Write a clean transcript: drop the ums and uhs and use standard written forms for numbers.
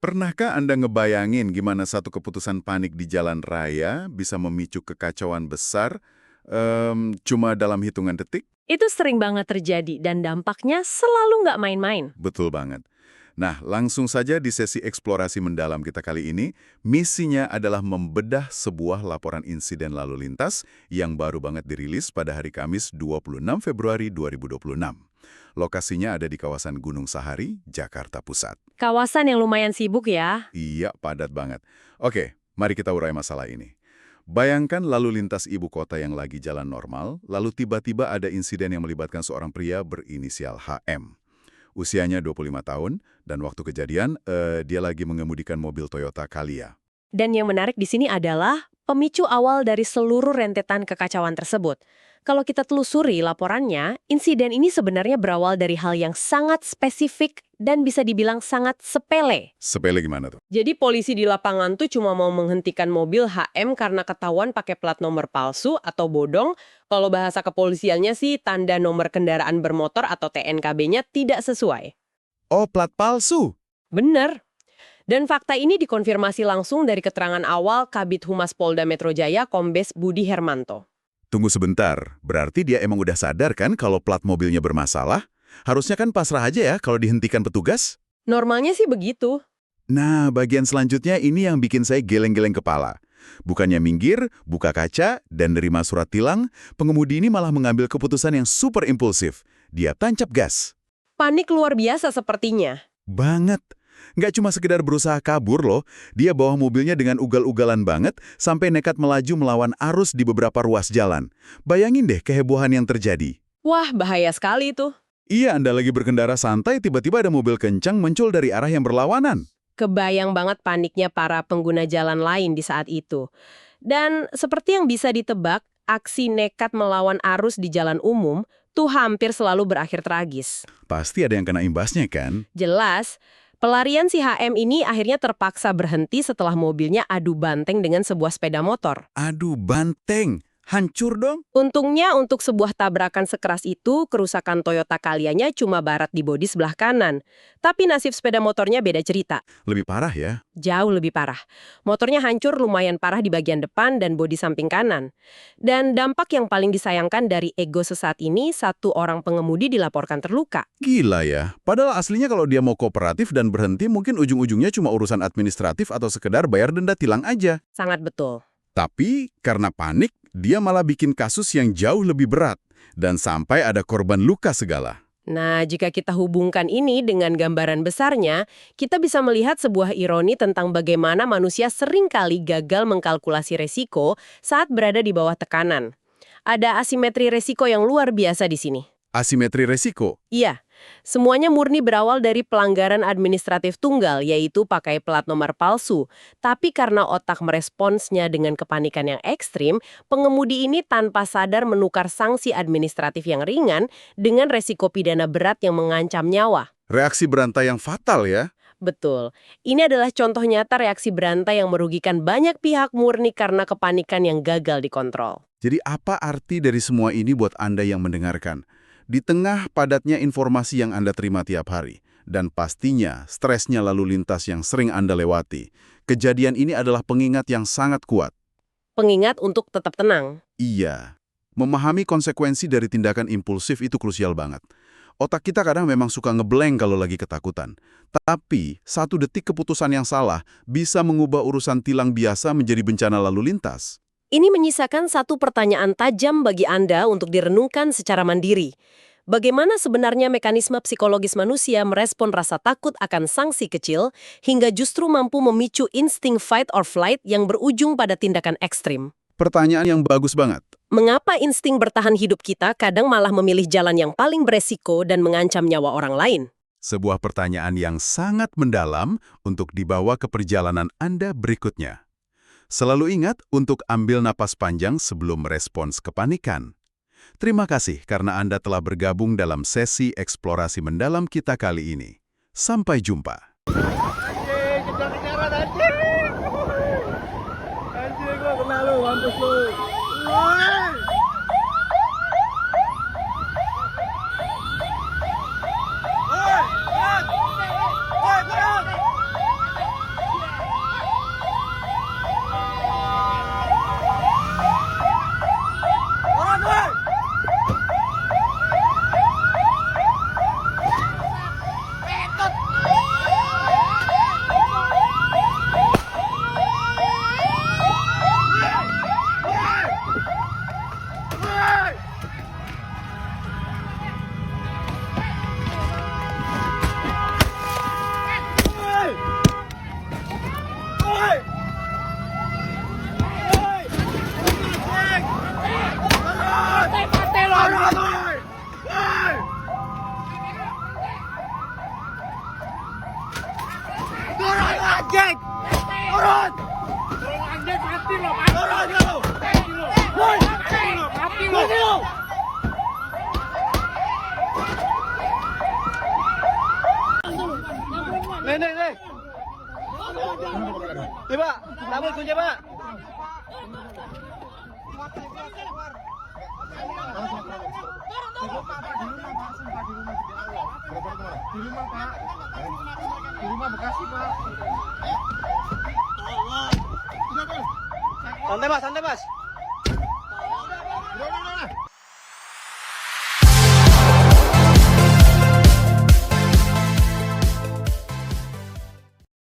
Pernahkah Anda ngebayangin gimana satu keputusan panik di jalan raya bisa memicu kekacauan besar cuma dalam hitungan detik? Itu sering banget terjadi dan dampaknya selalu nggak main-main. Betul banget. Nah, langsung saja di sesi eksplorasi mendalam kita kali ini, misinya adalah membedah sebuah laporan insiden lalu lintas yang baru banget dirilis pada hari Kamis 26 Februari 2026. Lokasinya ada di kawasan Gunung Sahari, Jakarta Pusat. Kawasan yang lumayan sibuk ya. Iya, padat banget. Oke, mari kita urai masalah ini. Bayangkan lalu lintas ibu kota yang lagi jalan normal, lalu tiba-tiba ada insiden yang melibatkan seorang pria berinisial HM. Usianya 25 tahun, dan waktu kejadian, dia lagi mengemudikan mobil Toyota Calya. Dan yang menarik di sini adalah pemicu awal dari seluruh rentetan kekacauan tersebut. Kalau kita telusuri laporannya, insiden ini sebenarnya berawal dari hal yang sangat spesifik dan bisa dibilang sangat sepele. Sepele gimana tuh? Jadi polisi di lapangan tuh cuma mau menghentikan mobil HM karena ketahuan pakai plat nomor palsu atau bodong. Kalau bahasa kepolisiannya sih tanda nomor kendaraan bermotor atau TNKB-nya tidak sesuai. Oh, plat palsu! Bener. Dan fakta ini dikonfirmasi langsung dari keterangan awal Kabid Humas Polda Metro Jaya Kombes Budi Hermanto. Tunggu sebentar, berarti dia emang udah sadar kan kalau plat mobilnya bermasalah? Harusnya kan pasrah aja ya kalau dihentikan petugas? Normalnya sih begitu. Nah, bagian selanjutnya ini yang bikin saya geleng-geleng kepala. Bukannya minggir, buka kaca, dan nerima surat tilang, pengemudi ini malah mengambil keputusan yang super impulsif. Dia tancap gas. Panik luar biasa sepertinya. Banget. Nggak cuma sekedar berusaha kabur loh, dia bawa mobilnya dengan ugal-ugalan banget sampai nekat melaju melawan arus di beberapa ruas jalan. Bayangin deh kehebohan yang terjadi. Wah, bahaya sekali itu. Iya, Anda lagi berkendara santai, tiba-tiba ada mobil kencang muncul dari arah yang berlawanan. Kebayang banget paniknya para pengguna jalan lain di saat itu. Dan seperti yang bisa ditebak, aksi nekat melawan arus di jalan umum tuh hampir selalu berakhir tragis. Pasti ada yang kena imbasnya kan? Jelas, pelarian si HM ini akhirnya terpaksa berhenti setelah mobilnya adu banteng dengan sebuah sepeda motor. Aduh, banteng. Hancur dong. Untungnya untuk sebuah tabrakan sekeras itu, kerusakan Toyota Calya-nya cuma barat di bodi sebelah kanan. Tapi nasib sepeda motornya beda cerita. Lebih parah ya? Jauh lebih parah. Motornya hancur lumayan parah di bagian depan dan bodi samping kanan. Dan dampak yang paling disayangkan dari ego sesaat ini, satu orang pengemudi dilaporkan terluka. Gila ya. Padahal aslinya kalau dia mau kooperatif dan berhenti, mungkin ujung-ujungnya cuma urusan administratif atau sekedar bayar denda tilang aja. Sangat betul. Tapi karena panik, dia malah bikin kasus yang jauh lebih berat. Dan sampai ada korban luka segala. Nah, jika kita hubungkan ini dengan gambaran besarnya, kita bisa melihat sebuah ironi tentang bagaimana manusia seringkali gagal mengkalkulasi resiko saat berada di bawah tekanan. Ada asimetri resiko yang luar biasa di sini. Asimetri resiko. Iya, semuanya murni berawal dari pelanggaran administratif tunggal, yaitu pakai plat nomor palsu. Tapi karena otak meresponsnya dengan kepanikan yang ekstrim, pengemudi ini tanpa sadar menukar sanksi administratif yang ringan dengan resiko pidana berat yang mengancam nyawa. Reaksi berantai yang fatal ya. Betul. Ini adalah contoh nyata reaksi berantai yang merugikan banyak pihak murni karena kepanikan yang gagal dikontrol. Jadi apa arti dari semua ini buat Anda yang mendengarkan? Di tengah padatnya informasi yang Anda terima tiap hari, dan pastinya stresnya lalu lintas yang sering Anda lewati, kejadian ini adalah pengingat yang sangat kuat. Pengingat untuk tetap tenang. Iya, memahami konsekuensi dari tindakan impulsif itu krusial banget. Otak kita kadang memang suka ngeblank kalau lagi ketakutan. Tapi, satu detik keputusan yang salah bisa mengubah urusan tilang biasa menjadi bencana lalu lintas. Ini menyisakan satu pertanyaan tajam bagi Anda untuk direnungkan secara mandiri. Bagaimana sebenarnya mekanisme psikologis manusia merespon rasa takut akan sanksi kecil hingga justru mampu memicu insting fight or flight yang berujung pada tindakan ekstrim? Pertanyaan yang bagus banget. Mengapa insting bertahan hidup kita kadang malah memilih jalan yang paling beresiko dan mengancam nyawa orang lain? Sebuah pertanyaan yang sangat mendalam untuk dibawa ke perjalanan Anda berikutnya. Selalu ingat untuk ambil napas panjang sebelum merespons kepanikan. Terima kasih karena Anda telah bergabung dalam sesi eksplorasi mendalam kita kali ini. Sampai jumpa. Anjing, kejar-kejaran anjing. Anjing, gua kena lu, mampus lu. Woi. Woi, turun. Woi, turun. Nih. Nih, Pak. Cabut kunci, Pak. Di rumah Bekasi, Pak. Santai, Mas.